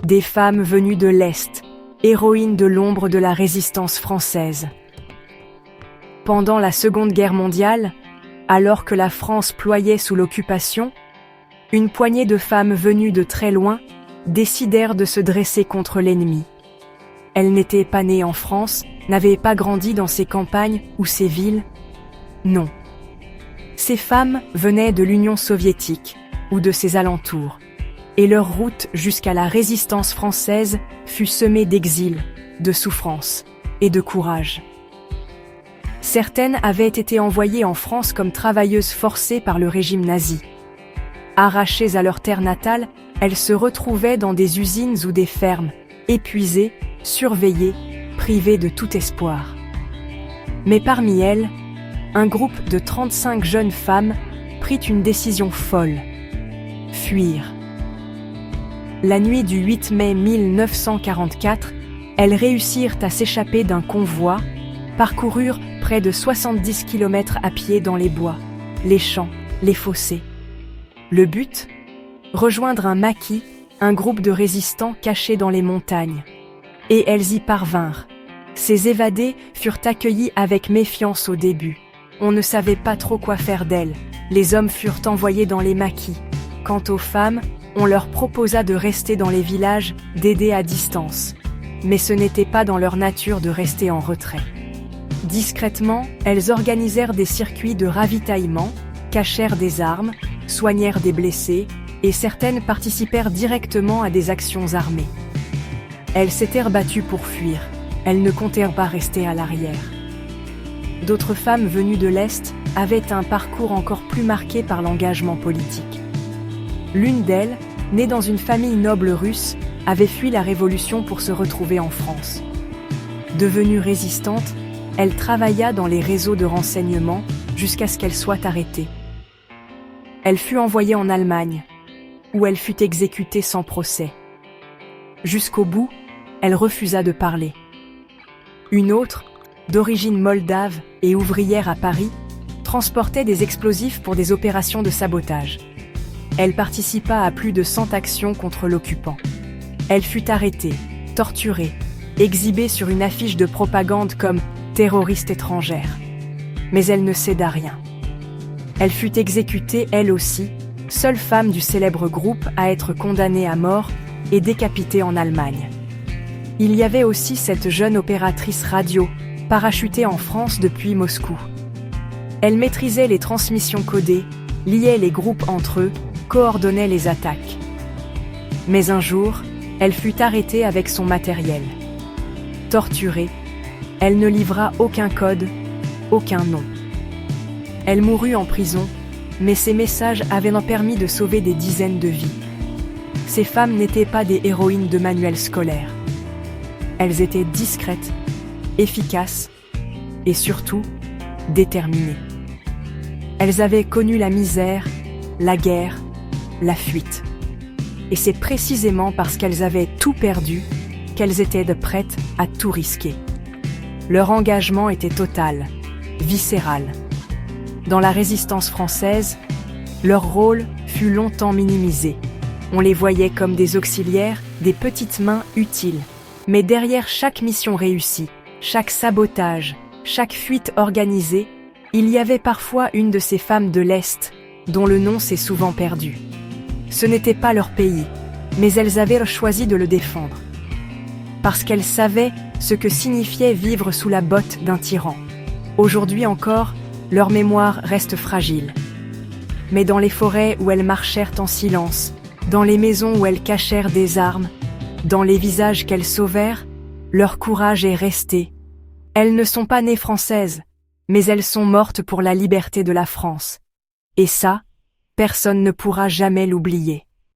Des femmes venues de l'Est, héroïnes de l'ombre de la résistance française. Pendant la Seconde Guerre mondiale, alors que la France ployait sous l'occupation, une poignée de femmes venues de très loin décidèrent de se dresser contre l'ennemi. Elles n'étaient pas nées en France, n'avaient pas grandi dans ces campagnes ou ces villes. Non. Ces femmes venaient de l'Union soviétique ou de ses alentours, et leur route jusqu'à la résistance française fut semée d'exil, de souffrance et de courage. Certaines avaient été envoyées en France comme travailleuses forcées par le régime nazi. Arrachées à leur terre natale, elles se retrouvaient dans des usines ou des fermes, épuisées, surveillées, privées de tout espoir. Mais parmi elles, un groupe de 35 jeunes femmes prit une décision folle: fuir. La nuit du 8 mai 1944, elles réussirent à s'échapper d'un convoi, parcoururent près de 70 km à pied dans les bois, les champs, les fossés. Le but ? Rejoindre un maquis, un groupe de résistants cachés dans les montagnes. Et elles y parvinrent. Ces évadées furent accueillies avec méfiance au début. On ne savait pas trop quoi faire d'elles. Les hommes furent envoyés dans les maquis. Quant aux femmes, on leur proposa de rester dans les villages, d'aider à distance. Mais ce n'était pas dans leur nature de rester en retrait. Discrètement, elles organisèrent des circuits de ravitaillement, cachèrent des armes, soignèrent des blessés, et certaines participèrent directement à des actions armées. Elles s'étaient battues pour fuir, elles ne comptèrent pas rester à l'arrière. D'autres femmes venues de l'Est avaient un parcours encore plus marqué par l'engagement politique. L'une d'elles, née dans une famille noble russe, avait fui la Révolution pour se retrouver en France. Devenue résistante, elle travailla dans les réseaux de renseignement jusqu'à ce qu'elle soit arrêtée. Elle fut envoyée en Allemagne, où elle fut exécutée sans procès. Jusqu'au bout, elle refusa de parler. Une autre, d'origine moldave et ouvrière à Paris, transportait des explosifs pour des opérations de sabotage. Elle participa à plus de 100 actions contre l'occupant. Elle fut arrêtée, torturée, exhibée sur une affiche de propagande comme « terroriste étrangère ». Mais elle ne céda rien. Elle fut exécutée elle aussi, seule femme du célèbre groupe à être condamnée à mort et décapitée en Allemagne. Il y avait aussi cette jeune opératrice radio, parachutée en France depuis Moscou. Elle maîtrisait les transmissions codées, liait les groupes entre eux, coordonnait les attaques. Mais un jour, elle fut arrêtée avec son matériel. Torturée, elle ne livra aucun code, aucun nom. Elle mourut en prison, mais ses messages avaient permis de sauver des dizaines de vies. Ces femmes n'étaient pas des héroïnes de manuels scolaires. Elles étaient discrètes, efficaces et surtout déterminées. Elles avaient connu la misère, la guerre, la fuite. Et c'est précisément parce qu'elles avaient tout perdu qu'elles étaient prêtes à tout risquer. Leur engagement était total, viscéral. Dans la résistance française, leur rôle fut longtemps minimisé. On les voyait comme des auxiliaires, des petites mains utiles. Mais derrière chaque mission réussie, chaque sabotage, chaque fuite organisée, il y avait parfois une de ces femmes de l'Est, dont le nom s'est souvent perdu. Ce n'était pas leur pays, mais elles avaient choisi de le défendre. Parce qu'elles savaient ce que signifiait vivre sous la botte d'un tyran. Aujourd'hui encore, leur mémoire reste fragile. Mais dans les forêts où elles marchèrent en silence, dans les maisons où elles cachèrent des armes, dans les visages qu'elles sauvèrent, leur courage est resté. Elles ne sont pas nées françaises, mais elles sont mortes pour la liberté de la France. Et ça, personne ne pourra jamais l'oublier.